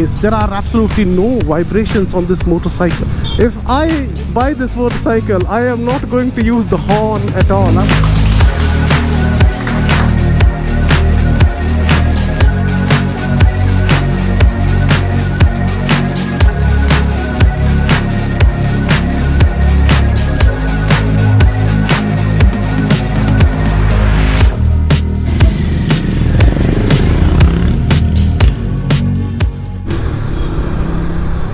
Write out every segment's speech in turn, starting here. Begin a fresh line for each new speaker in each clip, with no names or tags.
case. There are absolutely no vibrations on this motorcycle. If I buy this motorcycle, I am not going to use the horn at all.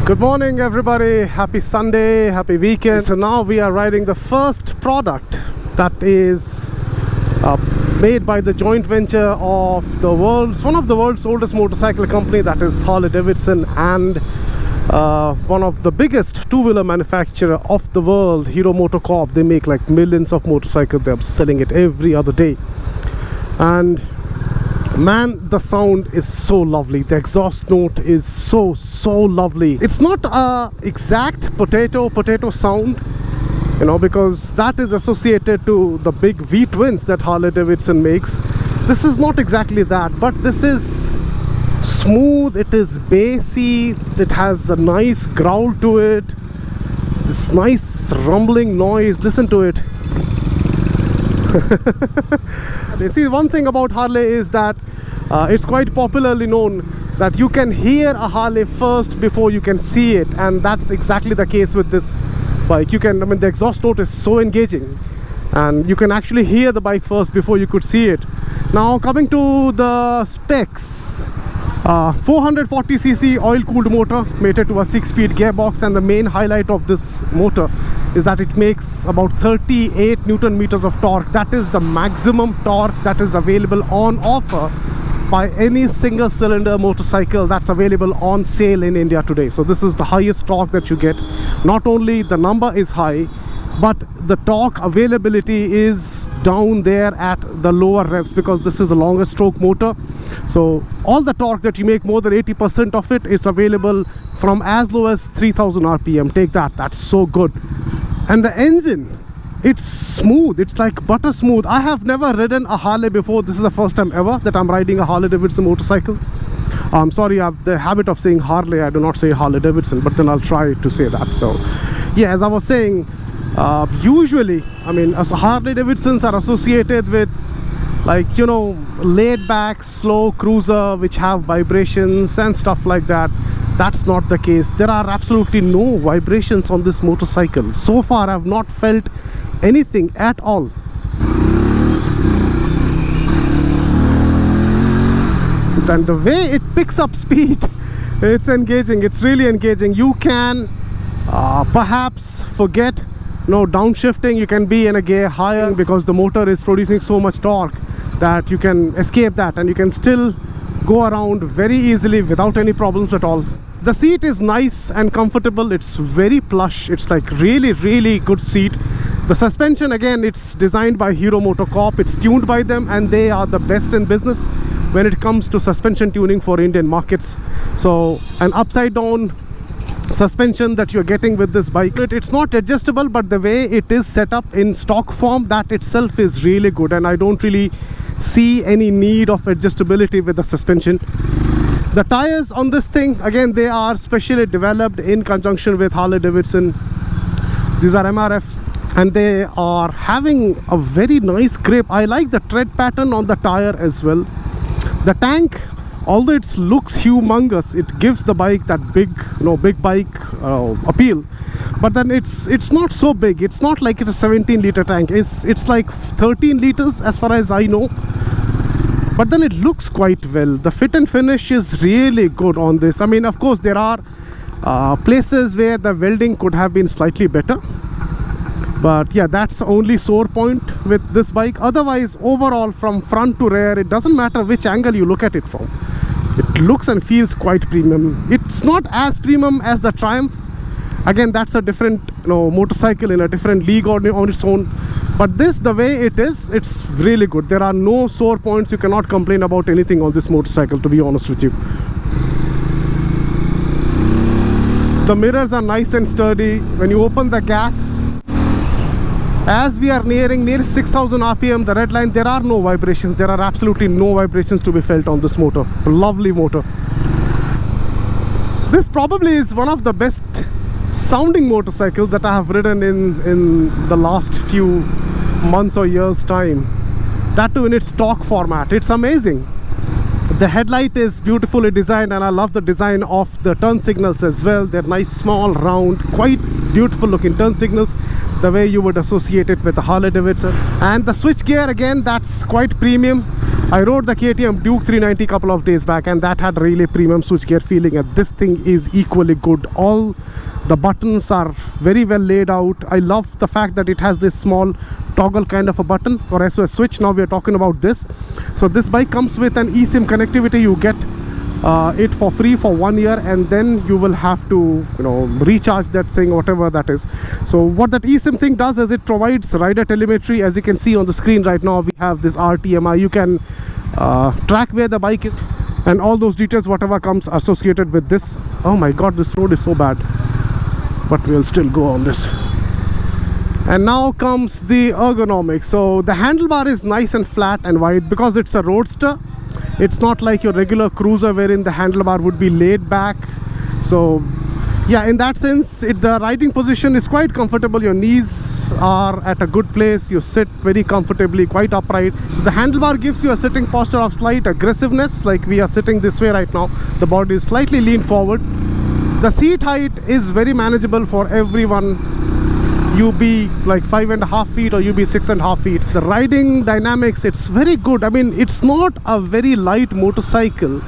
Good morning everybody, happy Sunday, happy weekend. So now we are riding the first product that is made by the joint venture of one of the world's oldest motorcycle company, that is Harley Davidson, and one of the biggest two-wheeler manufacturer of the world, Hero MotoCorp. They make like millions of motorcycles. They're selling it every other day, and man, the sound is so lovely. The exhaust note is so lovely. It's not a exact potato sound, you know, because that is associated to the big V twins that Harley Davidson makes. This is not exactly that, but this is smooth, it is bassy, it has a nice growl to it, this nice rumbling noise. Listen to it. You see, one thing about Harley is that it's quite popularly known that you can hear a Harley first before you can see it, and that's exactly the case with this bike. You can, I mean, the exhaust note is so engaging, and you can actually hear the bike first before you could see it. Now coming to the specs, 440cc oil-cooled motor mated to a 6-speed gearbox, and the main highlight of this motor is that it makes about 38 Newton meters of torque. That is the maximum torque that is available on offer by any single cylinder motorcycle that's available on sale in India today. So this is the highest torque that you get. Not only the number is high, but the torque availability is down there at the lower revs, because this is a longer stroke motor. So all the torque that you make, more than 80% of it is available from as low as 3000 RPM. Take that, that's so good. And the engine, it's smooth, it's like butter smooth. I have never ridden a Harley before. This is the first time ever that I'm riding a Harley Davidson motorcycle. I'm sorry, I have the habit of saying Harley, I do not say Harley Davidson, but then I'll try to say that. So yeah, as I was saying, usually, I mean, as Harley Davidsons are associated with, like, you know, laid back slow cruiser which have vibrations and stuff like that. That's not the case. There are absolutely no vibrations on this motorcycle. So far I've not felt anything at all. Then the way it picks up speed, it's engaging, it's really engaging. You can perhaps forget downshifting. You can be in a gear higher because the motor is producing so much torque that you can escape that, and you can still go around very easily without any problems at all. The seat is nice and comfortable. It's very plush. It's like really good seat. The suspension, again, it's designed by Hero MotoCorp. It's tuned by them, and they are the best in business when it comes to suspension tuning for Indian markets. So an upside down suspension that you're getting with this bike, it's not adjustable, but the way it is set up in stock form, that itself is really good, and I don't really see any need of adjustability with the suspension. The tires on this thing, again, they are specially developed in conjunction with Harley Davidson. These are MRFs, and they are having a very nice grip. I like the tread pattern on the tire as well. The tank, although it looks humongous, it gives the bike that big bike appeal, but then it's not so big. It's not like it's a 17-liter tank. It's like 13 liters as far as I know, but then it looks quite well. The fit and finish is really good on this. I mean, of course, there are places where the welding could have been slightly better, but yeah, that's the only sore point with this bike. Otherwise, overall, from front to rear, it doesn't matter which angle you look at it from, it looks and feels quite premium. It's not as premium as the Triumph. Again, that's a different motorcycle in a different league on its own, but this, the way it is, it's really good. There are no sore points. You cannot complain about anything on this motorcycle, to be honest with you. The mirrors are nice and sturdy. When you open the gas, as we are nearing near 6000 RPM, the red line, there are no vibrations. There are absolutely no vibrations to be felt on this motor. Lovely motor. This probably is one of the best sounding motorcycles that I have ridden in the last few months or years time. That too in its stock format. It's amazing. The headlight is beautifully designed, and I love the design of the turn signals as well. They're nice, small, round, quite beautiful looking turn signals, the way you would associate it with the Harley Davidson. And the switch gear, again, that's quite premium. I rode the KTM Duke 390 a couple of days back, and that had really premium switchgear feeling, and this thing is equally good. All the buttons are very well laid out. I love the fact that it has this small toggle kind of a button for SOS switch. Now we are talking about this. So this bike comes with an eSIM connectivity. You get it for free for 1 year, and then you will have to, you know, recharge that thing, whatever that is. So what that eSIM thing does is it provides rider telemetry. As you can see on the screen right now, we have this RTMI. You can track where the bike is and all those details, whatever comes associated with this. Oh my god, this road is so bad, but we'll still go on this. And now comes the ergonomics. So the handlebar is nice and flat and wide because it's a roadster. It's not like your regular cruiser wherein the handlebar would be laid back. So yeah, in that sense, the riding position is quite comfortable. Your knees are at a good place. You sit very comfortably, quite upright. So the handlebar gives you a sitting posture of slight aggressiveness, like we are sitting this way right now. The body is slightly leaned forward. The seat height is very manageable for everyone. You be like 5.5 feet or you be 6.5 feet. The riding dynamics, it's very good. I mean, it's not a very light motorcycle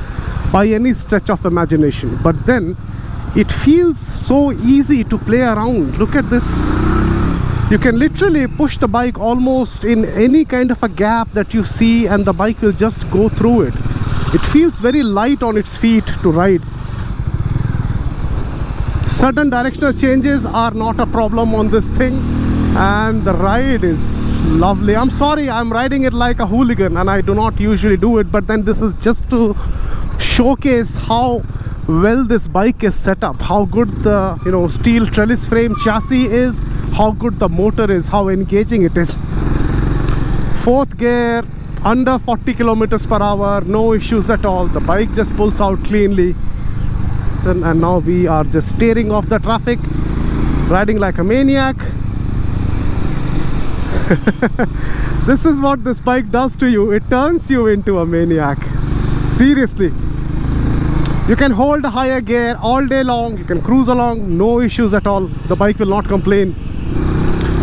by any stretch of imagination, but then it feels so easy to play around. Look at this. You can literally push the bike almost in any kind of a gap that you see, and the bike will just go through it. It feels very light on its feet to ride. Sudden directional changes are not a problem on this thing, and the ride is lovely. I'm sorry, I'm riding it like a hooligan, and I do not usually do it, but then this is just to showcase how well this bike is set up, how good the, you know, steel trellis frame chassis is, how good the motor is, how engaging it is. Fourth gear, under 40 kilometers per hour, no issues at all. The bike just pulls out cleanly. And now we are just staring off the traffic, riding like a maniac. This is what this bike does to you. It turns you into a maniac. Seriously. You can hold a higher gear all day long. You can cruise along, no issues at all. The bike will not complain.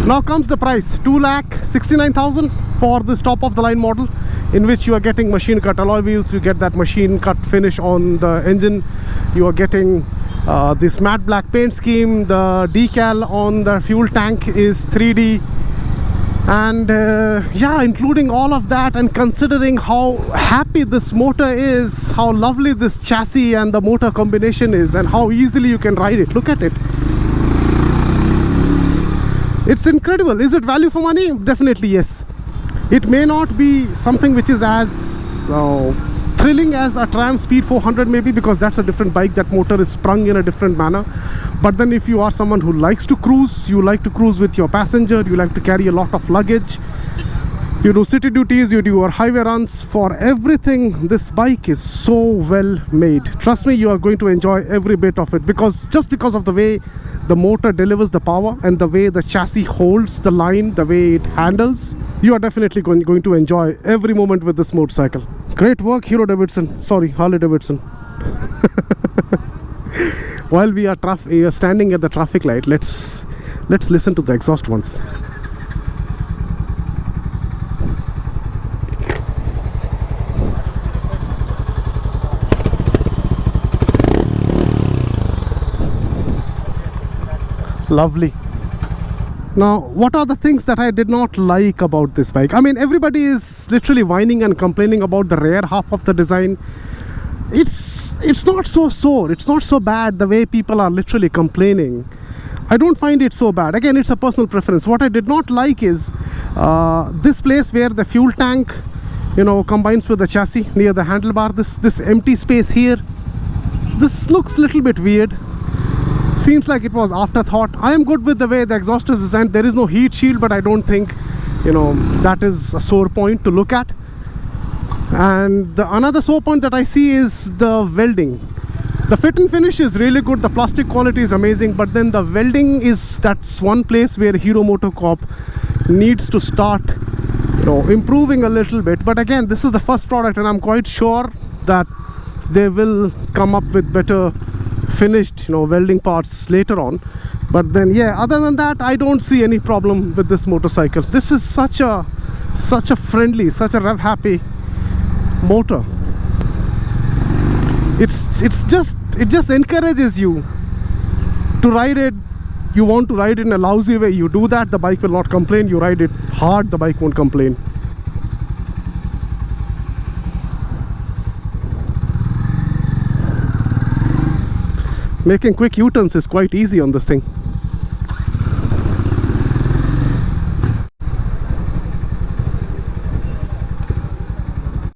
Now comes the price, 2,69,000 for this top of the line model, in which you are getting machine cut alloy wheels. You get that machine cut finish on the engine. You are getting this matte black paint scheme. The decal on the fuel tank is 3D. And yeah, including all of that, and considering how happy this motor is, how lovely this chassis and the motor combination is, and how easily you can ride it. Look at it. It's incredible. Is it value for money? Definitely yes. It may not be something which is as thrilling as a Triumph Speed 400 maybe, because that's a different bike. That motor is sprung in a different manner. But then if you are someone who likes to cruise, you like to cruise with your passenger, you like to carry a lot of luggage, you do city duties, you do your highway runs, for everything this bike is so well made. Trust me, you are going to enjoy every bit of it, because of the way the motor delivers the power and the way the chassis holds the line, the way it handles. You are definitely going to enjoy every moment with this motorcycle. Great work, Harley Davidson. While we are standing at the traffic light, let's listen to the exhaust once. Lovely. Now, what are the things that I did not like about this bike? I mean, everybody is literally whining and complaining about the rear half of the design. It's not so sore, it's not so bad the way people are literally complaining. I don't find it so bad. Again, it's a personal preference. What I did not like is this place where the fuel tank, you know, combines with the chassis near the handlebar. This empty space here, this looks a little bit weird. Seems like it was afterthought. I am good with the way the exhaust is designed. There is no heat shield, but I don't think, you know, that is a sore point to look at. And the another sore point that I see is the welding. The fit and finish is really good, the plastic quality is amazing, but then the welding is, that's one place where Hero MotoCorp needs to start, you know, improving a little bit. But again, this is the first product, and I'm quite sure that they will come up with better finished, you know, welding parts later on. But then yeah, other than that, I don't see any problem with this motorcycle. This is such a friendly, such a rev happy motor. It just encourages you to ride it. You want to ride it in a lousy way, you do that, the bike will not complain. You ride it hard, the bike won't complain. Making quick U-turns is quite easy on this thing.